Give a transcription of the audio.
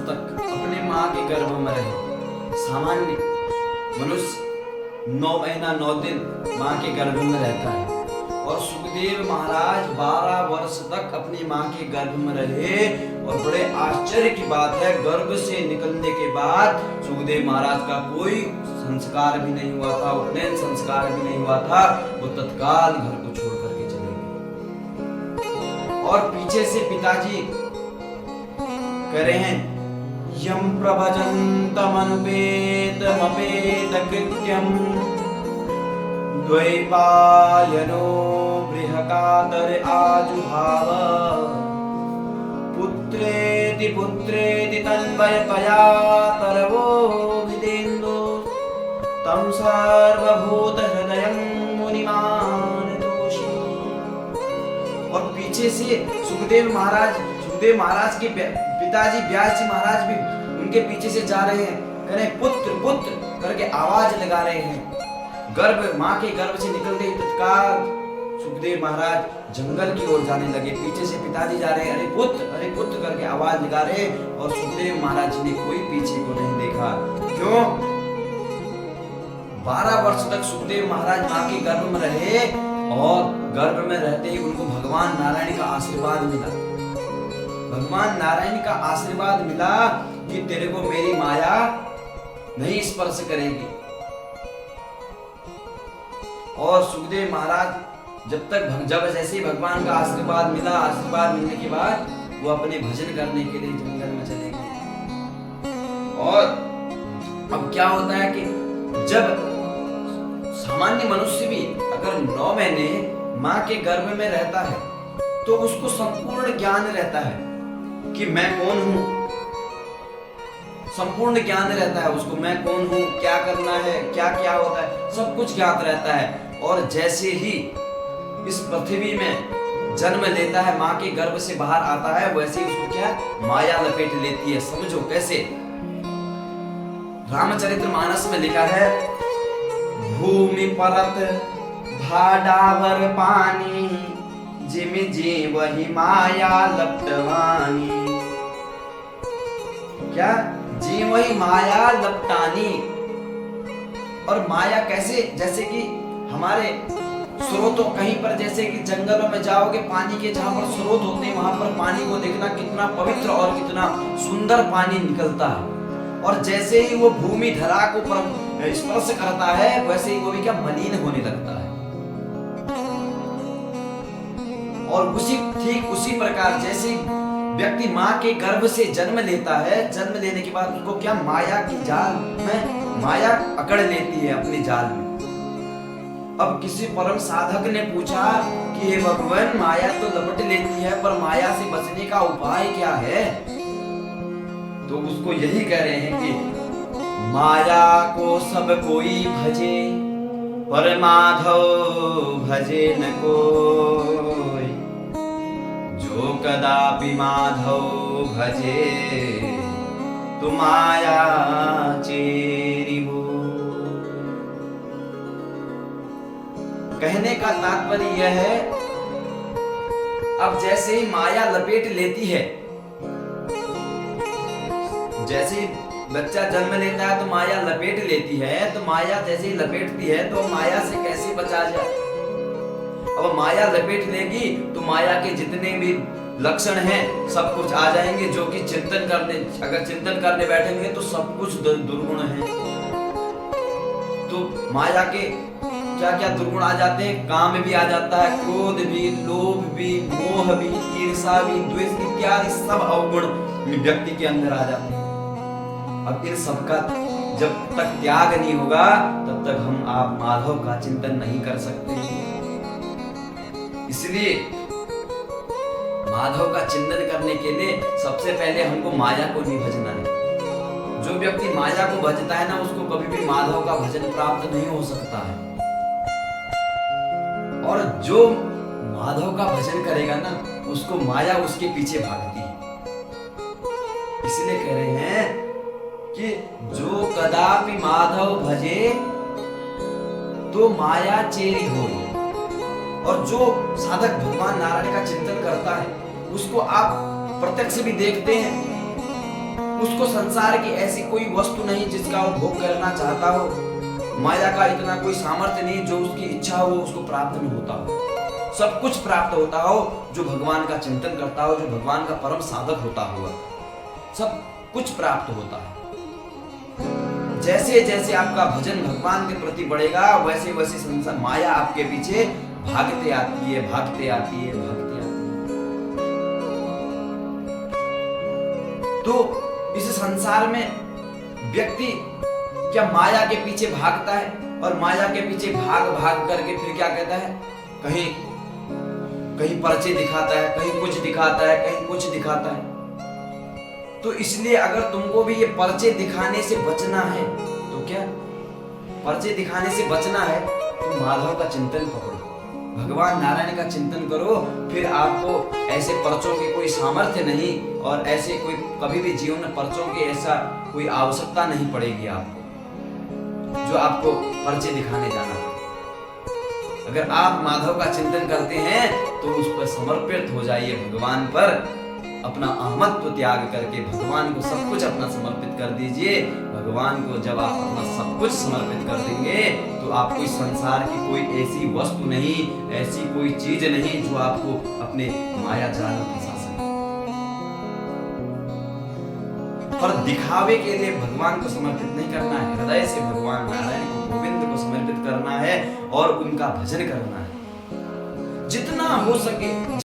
तक अपने माँ के गर्भ में रहे। सामान्य मनुष्य 9 महीना 9 दिन माँ के गर्भ में रहता है और सुखदेव महाराज 12 वर्ष तक अपनी माँ के गर्भ में रहे। और बड़े आश्चर्य की बात है, गर्भ से निकलने के बाद सुखदेव महाराज का कोई संस्कार भी नहीं हुआ था, उपनयन संस्कार भी नहीं हुआ था। वो तत्काल घर को छोड़ करके चले गए। और पीछे से पिताजी कह रहे हैं, यम प्रभजन्तमनुपेतमपेत कृत्यम द्वैपायनो बृहकातर आजुहाव पुत्रेति पुत्रेति तन्वयतया तरवो विदेन्दु तं सर्वभूत हृदयं मुनिमान दोषी। और पीछे से सुखदेव महाराज के पिताजी व्यास जी महाराज भी उनके पीछे से जा रहे हैं, कह रहे पुत्र पुत्र करके आवाज लगा रहे हैं। माँ के गर्भ से निकलते ही तत्काल सुखदेव महाराज जंगल की ओर जाने लगे। पीछे से पिताजी जा रहे हैं, अरे पुत्र करके आवाज लगा रहे। और सुखदेव महाराज जी ने कोई पीछे को नहीं देखा। क्यों? 12 वर्ष तक सुखदेव महाराज माँ के गर्भ में रहे और गर्भ में रहते ही उनको भगवान नारायण का आशीर्वाद मिला। भगवान नारायण का आशीर्वाद मिला कि तेरे को मेरी माया नहीं स्पर्श करेगी। और सुखदेव महाराज जब जैसे ही भगवान का आशीर्वाद मिलने के बाद वो अपने भजन करने के लिए जंगल में चले गए। और अब क्या होता है कि जब सामान्य मनुष्य भी अगर 9 महीने माँ के गर्भ में रहता है तो उसको संपूर्ण ज्ञान रहता है कि मैं कौन हूं। संपूर्ण ज्ञान रहता है उसको, मैं कौन हूं, क्या करना है, क्या क्या होता है, सब कुछ ज्ञात रहता है। और जैसे ही इस पृथ्वी में जन्म लेता है, माँ के गर्भ से बाहर आता है, वैसे ही उसको क्या माया लपेट लेती है। समझो कैसे। रामचरितमानस में लिखा है, भूमि परत भाडावर पानी जिमि जी वही माया लपटवानी। क्या? जी वही माया लपटानी। और माया कैसे? जैसे कि हमारे स्रोतों, कहीं पर जैसे कि जंगलों में जाओगे, पानी के जहां पर स्रोत होते हैं वहां पर पानी को देखना कितना पवित्र और कितना सुंदर पानी निकलता है। और जैसे ही वो भूमि धरा को स्पर्श करता है वैसे ही वो भी क्या मलिन होने लगता है। और ठीक उसी प्रकार जैसे व्यक्ति माँ के गर्भ से जन्म लेता है, जन्म लेने के बाद उसको क्या माया की जाल में माया अकड़ लेती है अपने जाल में। अब किसी परम साधक ने पूछा कि हे भगवान, माया तो लपट लेती है पर माया से बचने का उपाय क्या है? तो उसको यही कह रहे हैं कि माया को सब कोई भजे पर माधव भजे न कोई, जो कदापि माधव भजे तो माया चेरी हो। कहने का तात्पर्य यह है, अब जैसे ही माया लपेट लेती है, जैसे ही बच्चा जन्म लेता है तो माया लपेट लेती है, तो माया जैसे ही लपेटती है तो माया से कैसे बचा जाए? अब माया लपेट लेगी तो माया के जितने भी लक्षण हैं सब कुछ आ जाएंगे, जो कि अगर चिंतन करने बैठेंगे तो सब कुछ दुर्गुण है। तो माया के क्या क्या दुर्गुण आ जाते हैं? काम भी आ जाता है, क्रोध भी, लोभ भी, मोह भी, ईर्ष्या भी, द्वेष इत्यादि सब अवगुण व्यक्ति के अंदर आ जाते हैं। अब इन सबका जब तक त्याग नहीं होगा तब तक आप माधव का चिंतन नहीं कर सकते। इसलिए माधव का चिंतन करने के लिए सबसे पहले हमको माया को नहीं भजना है। जो व्यक्ति माया को भजता है ना, उसको कभी भी माधव का भजन प्राप्त नहीं हो सकता है। और जो माधव का भजन करेगा ना, उसको माया उसके पीछे भागती है। इसलिए कह रहे हैं कि जो कदापि माधव भजे तो माया चेरी हो। और जो साधक भगवान नारायण का चिंतन करता है उसको आप प्रत्यक्ष भी देखते हैं उसको संसार की ऐसी कोई वस्तु नहीं जिसका वो भोग करना चाहता हो। माया का इतना कोई सामर्थ्य नहीं जो उसकी इच्छा हो उसको प्राप्त नहीं होता हो। सब कुछ प्राप्त होता हो जो भगवान का चिंतन करता हो, जो भगवान का परम साधक होता होगा, सब कुछ प्राप्त होता है। जैसे जैसे आपका भजन भगवान के प्रति बढ़ेगा वैसे वैसे संसार माया आपके पीछे भागते आती है, भागते आती है, भागते आती है। तो इस संसार में व्यक्ति क्या माया के पीछे भागता है और माया के पीछे भाग भाग करके फिर क्या कहता है, कहीं कहीं पर्चे दिखाता है, कहीं कुछ दिखाता है, कहीं कुछ दिखाता है। तो इसलिए अगर तुमको भी ये पर्चे दिखाने से बचना है तो क्या पर्चे दिखाने से बचना है तो माधव का चिंतन पकड़ो, भगवान नारायण का चिंतन करो, फिर आपको ऐसे पर्चों की कोई सामर्थ्य नहीं और ऐसे कोई कभी भी जीवन में पर्चों की ऐसा कोई आवश्यकता नहीं पड़ेगी आपको जो आपको पर्चे दिखाने जाना पड़े। अगर आप माधव का चिंतन करते हैं तो उस पर समर्पित हो जाइए, भगवान पर अपना अहमत्व त्याग करके भगवान को सब कुछ अपना समर्पित कर दीजिए। भगवान को जब आप अपना सब कुछ समर्पित कर देंगे तो आपको इस संसार की कोई ऐसी वस्तु नहीं, ऐसी कोई चीज नहीं जो आपको अपने माया जाल में फंसा सके। पर दिखावे के लिए भगवान को समर्पित नहीं करना है, हृदय से भगवान नारायण को, गोविंद को समर्पित करना है और उनका भजन करना है जितना हो सके।